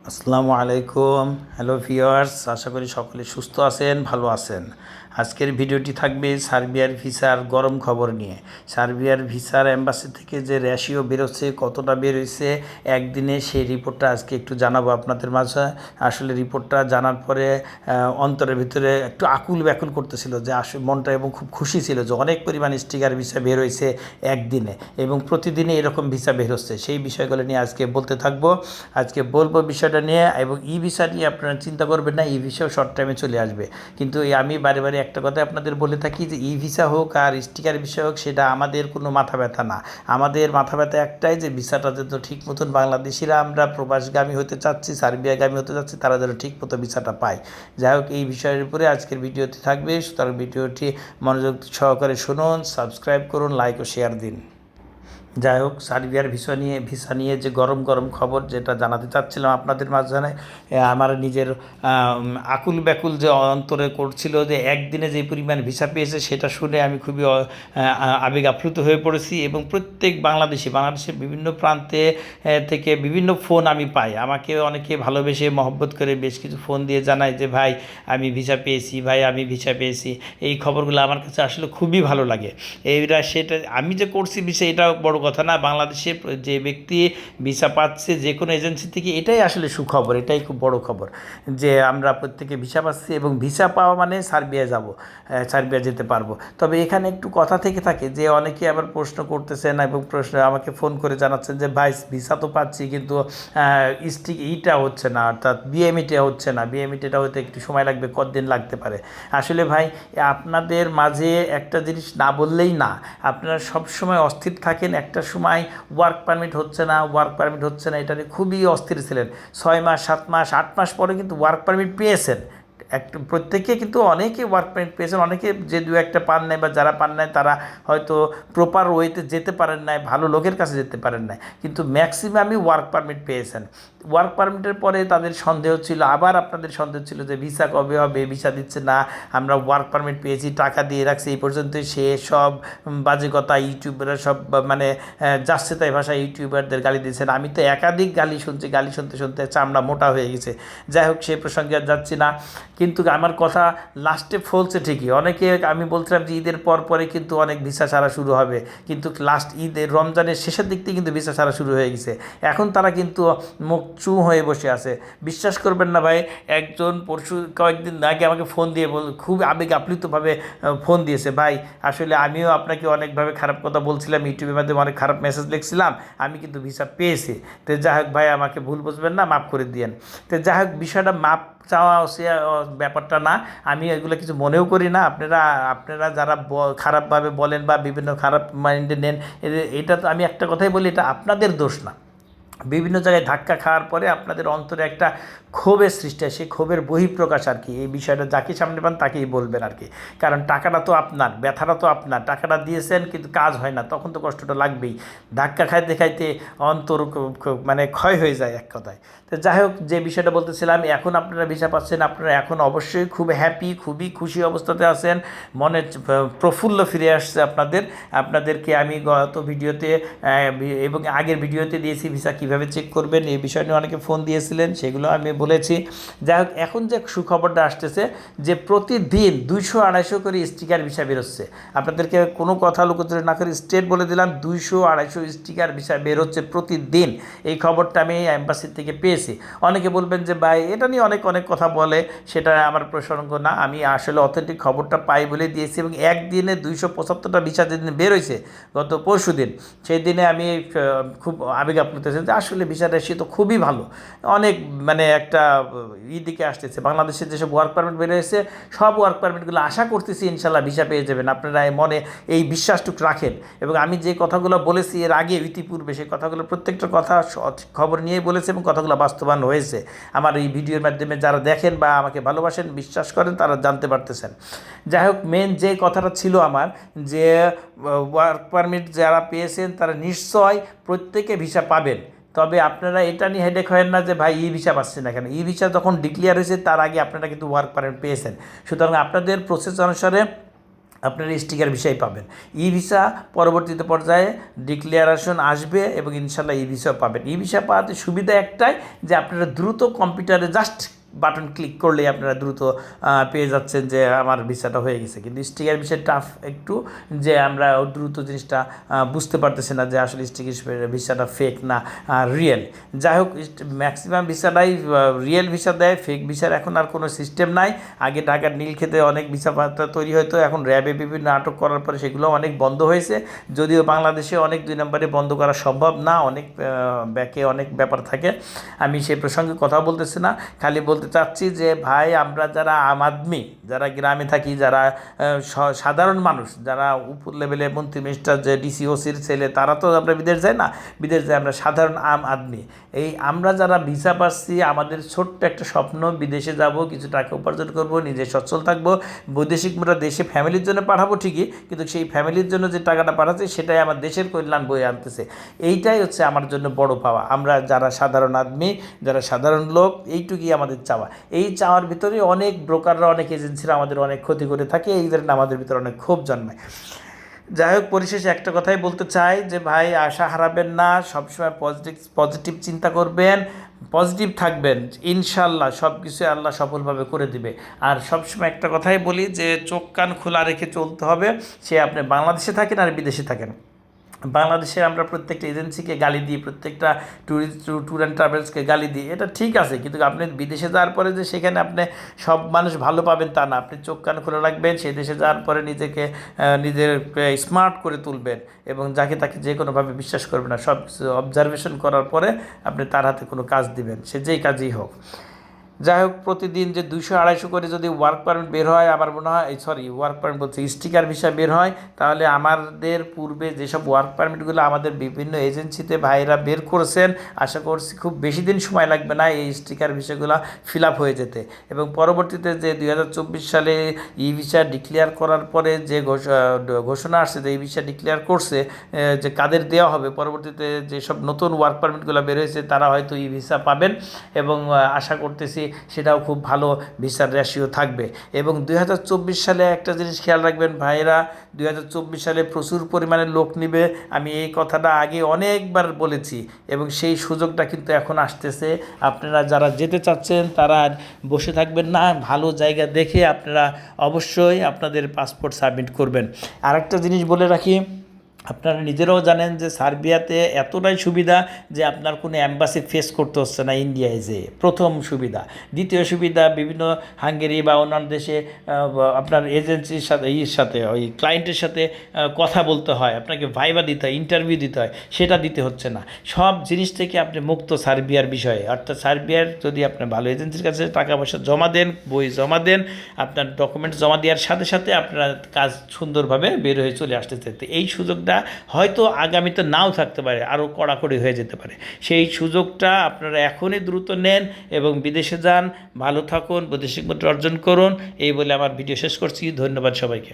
আসসালামু আলাইকুম। Hello viewers, আশা করি সকলে সুস্থ আছেন, ভালো আছেন। আজকের ভিডিওটি থাকবে সার্বিয়ার ভিসার গরম খবর নিয়ে। সার্বিয়ার ভিসার এম্বাসি থেকে যে রেশিও বেরোচ্ছে, কতটা বেরোচ্ছে একদিনে, সেই রিপোর্টটা আজকে একটু জানাবো আপনাদের মাঝে। আসলে রিপোর্টটা জানার পরে অন্তরের ভিতরে একটু আকুল ব্যাকুল করতেছিল, যে আসলে মনটা, এবং খুব খুশি ছিল যে অনেক পরিমাণ স্টিকার ভিসা বের হয়েছে একদিনে, এবং প্রতিদিনই এরকম ভিসা বের হচ্ছে। সেই বিষয়গুলো নিয়ে আজকে বলতে থাকবো। আজকে বলবো বিষয়টা নিয়ে, এবং ই ভিসা নিয়ে আপনারা চিন্তা করবেন না, ই ভিসাও শর্ট টাইমে চলে আসবে। কিন্তু আমি বারে বারে একটা কথা আপনাদের বলে থাকি, যে ই ভিসা হোক আর স্টিকার ভিসা হোক, সেটা আমাদের কোনো মাথা ব্যথা না। আমাদের মাথা ব্যথা একটাই, যে ভিসাটা যেন ঠিক মতন বাংলাদেশিরা, আমরা প্রবাসগামী হতে চাচ্ছি, সার্বিয়াগামী হতে চাচ্ছি, তারা যেন ঠিক মতো ভিসাটা পায়। যাই হোক, এই বিষয়ের উপরে আজকের ভিডিওটি থাকবে, সুতরাং ভিডিওটি মনোযোগ সহকারে শুনুন, সাবস্ক্রাইব করুন, লাইক ও শেয়ার দিন। যাই হোক, সার্বিয়ার ভিসা নিয়ে যে গরম গরম খবর, যেটা জানাতে চাচ্ছিলাম আপনাদের মাঝখানে, আমার নিজের আকুল ব্যাকুল যে অন্তরে করছিল, যে একদিনে যে পরিমাণ ভিসা পেয়েছে, সেটা শুনে আমি খুবই আবেগ আপ্লুত হয়ে পড়েছি। এবং প্রত্যেক বাংলাদেশের বিভিন্ন প্রান্তে থেকে বিভিন্ন ফোন আমি পাই। আমাকে অনেকে ভালোবেসে মহব্বত করে বেশ কিছু ফোন দিয়ে জানায় যে ভাই আমি ভিসা পেয়েছি, ভাই আমি ভিসা পেয়েছি। এই খবরগুলো আমার কাছে আসলে খুবই ভালো লাগে। এইটা সেটা আমি যে করছি ভিসা, এটা বড় কথা না। বাংলাদেশে যে ব্যক্তি ভিসা পাচ্ছে যে কোনো এজেন্সি থেকে, এটাই আসলে সুখবর, এটাই খুব বড় খবর, যে আমরা প্রত্যেকে ভিসা পাচ্ছি, এবং ভিসা পাওয়া মানে সার্বিয়া যাব, সার্বিয়া যেতে পারবো। তবে এখানে একটু কথা থেকে থাকে, যে অনেকে আবার প্রশ্ন করতেছেন, এবং প্রশ্ন আমাকে ফোন করে জানাচ্ছেন যে ভাই ভিসা তো পাচ্ছি, কিন্তু ইটা হচ্ছে না, অর্থাৎ বিএমইটা হচ্ছে না, বিএমইটা হতে একটু সময় লাগবে, কতদিন লাগতে পারে। আসলে ভাই, আপনাদের মাঝে একটা জিনিস না বললেই না, আপনারা সব সময় অস্থির থাকেন। একটা সময় ওয়ার্ক পারমিট হচ্ছে না, ওয়ার্ক পারমিট হচ্ছে না, এটা নিয়ে খুবই অস্থির ছিলেন। 6 মাস, 7 মাস, 8 মাস পরে কিন্তু ওয়ার্ক পারমিট পেয়েছেন। প্রত্যেকে কিন্তু, অনেকে ওয়ার্ক পারমিট পেয়েছেন, অনেকে যে দু একটা পান নাই, বা যারা পান নাই তারা হয়তো প্রপার ওয়েতে যেতে পারেন নাই, ভালো লোকের কাছে যেতে পারেন নাই, কিন্তু ম্যাক্সিমামই ওয়ার্ক পারমিট পেয়েছেন। ওয়ার্ক পারমিটের পরে তাদের সন্দেহ ছিল, আবার আপনাদের সন্দেহ ছিল যে ভিসা কবে হবে, ভিসা দিচ্ছে না, আমরা ওয়ার্ক পারমিট পেয়েছি, টাকা দিয়ে রাখছি, এই পর্যন্ত। সে সব বাজে কথা ইউটিউবাররা সব মানে যাচ্ছে তাই ভাষা ইউটিউবারদের গালি দিয়েছেন। আমি তো একাধিক গালি শুনছি, গালি শুনতে শুনতে চামড়া মোটা হয়ে গেছে। যাই হোক, সেই প্রসঙ্গে আর যাচ্ছি না। কিন্তু আমার কথা লাস্টে ফলছে ঠিকই। অনেকে, আমি বলছিলাম যে ঈদের পর পরে কিন্তু অনেক ভিসা ছাড়া শুরু হবে, কিন্তু লাস্ট ঈদের রমজানের শেষের দিক থেকে কিন্তু ভিসা ছাড়া শুরু হয়ে গেছে। এখন তারা কিন্তু মুখ চুপ হয়ে বসে আছে। বিশ্বাস করবেন না ভাই, একজন পরশু কয়েকদিন আগে আমাকে ফোন দিয়ে খুব আবেগ আপ্লুতভাবে ফোন দিয়েছে, ভাই আসলে আমিও আপনাকে অনেকভাবে খারাপ কথা বলছিলাম, ইউটিউবের মাধ্যমে অনেক খারাপ মেসেজ লিখছিলাম, আমি কিন্তু ভিসা পেয়েছি। তো যাই হোক ভাই, আমাকে ভুল বুঝবেন না, মাফ করে দিয়েন। তো যাই হোক, বিষয়টা মাপ চাওয়া সে ব্যাপারটা না, আমি এগুলো কিছু মনেও করি না। আপনারা আপনারা যারা খারাপভাবে বলেন বা বিভিন্ন খারাপ মাইন্ডে নেন, এটা তো আমি একটা কথাই বলি, এটা আপনাদের দোষ না। বিভিন্ন জায়গায় ধাক্কা খাওয়ার পরে আপনাদের অন্তরে একটা ক্ষোভের সৃষ্টি হয়, সেই ক্ষোভের বহিঃপ্রকাশ আর কি। এই বিষয়টা যাকে সামনে পান তাকেই বলবেন আর কি। কারণ টাকাটা তো আপনার, ব্যথাটা তো আপনার, টাকাটা দিয়েছেন কিন্তু কাজ হয় না, তখন তো কষ্টটা লাগবেই। ধাক্কা খাইতে খাইতে অন্তর মানে ক্ষয় হয়ে যায় এক কথায়। তো যাই হোক, যে বিষয়টা বলতেছিলাম, এখন আপনারা ভিসা পাচ্ছেন, আপনারা এখন অবশ্যই খুব হ্যাপি, খুবই খুশি অবস্থাতে আছেন, মনের প্রফুল্ল ফিরে আসছে আপনাদের। আপনাদেরকে আমি গত ভিডিওতে এবং আগের ভিডিওতে দিয়েছি ভিসা কীভাবে চেক করবেন, এই বিষয় নিয়ে অনেকে ফোন দিয়েছিলেন, সেগুলো আমি বলেছি। যাই হোক, এখন যে সুখবরটা আসতেছে, যে প্রতিদিন 200-250 করে স্টিকার ভিসা বেরোচ্ছে। আপনাদেরকে কোনো কথা লুকোচুরি না করে স্টেট বলে দিলাম, 200-250 স্টিকার ভিসা বেরোচ্ছে প্রতিদিন। এই খবরটা আমি অ্যাম্বাসি থেকে পেয়েছি। অনেকে বলবেন যে ভাই এটা নিয়ে অনেক অনেক কথা বলে, সেটা আমার প্রসঙ্গ না। আমি আসলে অথেন্টিক খবরটা পাই বলে দিয়েছি, এবং একদিনে 275টা ভিসা যেদিন বেরোইছে গত পরশু দিন, সেই দিনে আমি খুব আবেগ আপ্লুত হয়েছে, যে আসলে ভিসা রেশিও তো খুবই ভালো। অনেক মানে একটা দিকে আসতেছে, বাংলাদেশের যেসব ওয়ার্ক পারমিট বেরিয়েছে, সব ওয়ার্ক পারমিটগুলো আশা করতেছি ইনশাল্লাহ ভিসা পেয়ে যাবেন। আপনারা মনে এই বিশ্বাসটুকু রাখেন। এবং আমি যে কথাগুলো বলেছি এর আগে ইতিপূর্বে, সেই কথাগুলো প্রত্যেকটা কথা খবর নিয়েই বলেছে, এবং কথাগুলো বাস্তবায়ন হয়েছে। আমার এই ভিডিওর মাধ্যমে যারা দেখেন বা আমাকে ভালোবাসেন, বিশ্বাস করেন, তারা জানতে পারতেছেন। যাই হোক, মেন যে কথাটা ছিল আমার, যে ওয়ার্ক পারমিট যারা পেয়েছেন তারা নিশ্চয় প্রত্যেকে ভিসা পাবেন। তবে আপনারা এটা নিয়ে হেডেক হয় না যে ভাই ই ভিসা পাচ্ছে না কেন। ই ভিসা যখন ডিক্লেয়ার হয়েছে, তার আগে আপনারা কিন্তু ওয়ার্ক পারমিট পেয়েছেন। সুতরাং আপনাদের প্রসেস অনুসারে আপনার স্টিকার ভিসাই পাবেন। ই ভিসা পরবর্তীতে পর্যায়ে ডিক্লারেশন আসবে এবং ইনশাল্লাহ ই ভিসা পাবেন। ই ভিসা পাওয়াতে সুবিধা একটাই যে আপনারা দ্রুত কম্পিউটারে জাস্ট বাটন ক্লিক করলেই আপনারা দ্রুত পেয়ে যাচ্ছেন যে আমার ভিসাটা হয়ে গেছে। কিন্তু স্টিকার ভিসা টাফ একটু, যে আমরা দ্রুত জিনিসটা বুঝতে পারতেছি না যে আসলে স্টিকার ভিসাটা ফেক না রিয়েল। যাই হোক, ম্যাক্সিমাম ভিসাটাই রিয়েল ভিসা দেয়, ফেক ভিসার এখন আর কোনো সিস্টেম নাই। আগে ঢাকার নীলক্ষেতে অনেক ভিসা তৈরি হতো, এখন র্যাবে বিভিন্ন নাটক করার পরে সেগুলো অনেক বন্ধ হয়েছে। যদিও বাংলাদেশে অনেক 2 নম্বরে বন্ধ করা সম্ভব না, অনেক ব্যাকে অনেক ব্যাপার থাকে। আমি সেই প্রসঙ্গে কথা বলতেছি না, খালি বলতে চাচ্ছি যে ভাই, আমরা যারা আম আদমি, যারা গ্রামে থাকি, যারা সাধারণ মানুষ, যারা উপর লেভেলে মন্ত্রী মিনিস্টার, যে ডিসি ওসির ছেলে, তারা তো আমরা বিদেশ যাই না, বিদেশ যাই আমরা সাধারণ আম আদমি। এই আমরা যারা ভিসা পাচ্ছি, আমাদের ছোট্ট একটা স্বপ্ন, বিদেশে যাব, কিছু টাকা উপার্জন করব, নিজে সচ্ছল থাকবো, বৈদেশিক মুদ্রা দেশে ফ্যামিলির জন্য পাঠাবো ঠিকই, কিন্তু সেই ফ্যামিলির জন্য যে টাকাটা পাঠাচ্ছে সেটাই আমার দেশের কল্যাণ বয়ে আনতেছে। এইটাই হচ্ছে আমার জন্য বড় পাওয়া। আমরা যারা সাধারণ আদমি, যারা সাধারণ লোক, এইটুকুই আমাদের চাওয়া। এই চাওয়ার ভিতরে অনেক ব্রোকাররা, অনেক এজেন্সিরা আমাদের অনেক ক্ষতি করে থাকে, এই জন্য আমাদের ভিতরে অনেক ক্ষোভ জন্মায়। যাই হোক, পরিশেষে একটা কথাই বলতে চাই যে ভাই, আশা হারাবেন না, সবসময় পজিটিভ চিন্তা করবেন, পজিটিভ থাকবেন, ইনশাল্লাহ সব কিছু আল্লাহ সফলভাবে করে দিবে। আর সবসময় একটা কথাই বলি যে চোখ কান খোলা রেখে চলতে হবে, সে আপনি বাংলাদেশে থাকেন আর বিদেশে থাকেন। বাংলাদেশে আমরা প্রত্যেকটা এজেন্সিকে গালি দিই, প্রত্যেকটা ট্যুর অ্যান্ড ট্রাভেলসকে গালি দিই, এটা ঠিক আছে, কিন্তু আপনি বিদেশে যাওয়ার পরে যে সেখানে আপনি সব মানুষ ভালো পাবেন তা না। আপনি চোখ কান খোলা রাখবেন, সেই দেশে যাওয়ার পরে নিজেকে নিজের স্মার্ট করে তুলবেন এবং যাকে তাকে যে কোনোভাবে বিশ্বাস করবেন না, সব অবজারভেশন করার পরে আপনি তার হাতে কোনো কাজ দিবেন, সে যেই কাজই হোক। যাই হোক, প্রতিদিন যে 200-250 করে যদি ওয়ার্ক পারমিট বের হয়, আমার মনে হয় ওয়ার্ক পারমিট বলছি, স্টিকার ভিসা বের হয়, তাহলে আমাদের পূর্বে যেসব ওয়ার্ক পারমিটগুলো আমাদের বিভিন্ন এজেন্সিতে ভাইরা বের করেছেন, আশা করছি খুব বেশি দিন সময় লাগবে না এই স্টিকার ভিসাগুলো ফিল আপ হয়ে যেতে। এবং পরবর্তীতে যে 2024 সালে ই ভিসা ডিক্লেয়ার করার পরে যে ঘোষণা আসছে, যে ই ভিসা ডিক্লেয়ার করছে যে কাদের দেওয়া হবে, পরবর্তীতে যেসব নতুন ওয়ার্ক পারমিটগুলো বের হয়েছে তারা হয়তো ই ভিসা পাবেন এবং আশা করতেছি সেটাও খুব ভালো ভিসার রেশিও থাকবে। এবং 2024 সালে একটা জিনিস খেয়াল রাখবেন ভাইয়েরা, 2024 সালে প্রচুর পরিমাণে লোক নিবে, আমি এই কথাটা আগে অনেকবার বলেছি এবং সেই সুযোগটা কিন্তু এখন আসতেছে। আপনারা যারা যেতে চাচ্ছেন তারা বসে থাকবেন না, ভালো জায়গা দেখে আপনারা অবশ্যই আপনাদের পাসপোর্ট সাবমিট করবেন। আরেকটা জিনিস বলে রাখি, আপনারা নিজেরাও জানেন যে সার্বিয়াতে এতটাই সুবিধা যে আপনার কোনো অ্যাম্বাসি ফেস করতে হচ্ছে না ইন্ডিয়ায় যে, প্রথম সুবিধা। দ্বিতীয় সুবিধা, বিভিন্ন হাঙ্গেরি বা অন্যান্য দেশে আপনার এজেন্সির সাথে ওই ক্লায়েন্টের সাথে কথা বলতে হয়, আপনাকে ভাইবা দিতে হয়, ইন্টারভিউ দিতে হয়, সেটা দিতে হচ্ছে না। সব জিনিস থেকে আপনি মুক্ত সার্বিয়ার বিষয়ে। অর্থাৎ সার্বিয়ার যদি আপনি ভালো এজেন্সির কাছে টাকা পয়সা জমা দেন, বই জমা দেন, আপনার ডকুমেন্টস জমা দেওয়ার সাথে সাথে আপনার কাজ সুন্দরভাবে বের হয়ে চলে আসতেছে। তো এই সুযোগটা হয়তো আগামীতে নাও থাকতে পারে, আরও কড়াকড়ি হয়ে যেতে পারে। সেই সুযোগটা আপনারা এখনই দ্রুত নেন এবং বিদেশে যান, ভালো থাকুন, বৈদেশিক মুদ্রা অর্জন করুন। এই বলে আমার ভিডিও শেষ করছি। ধন্যবাদ সবাইকে।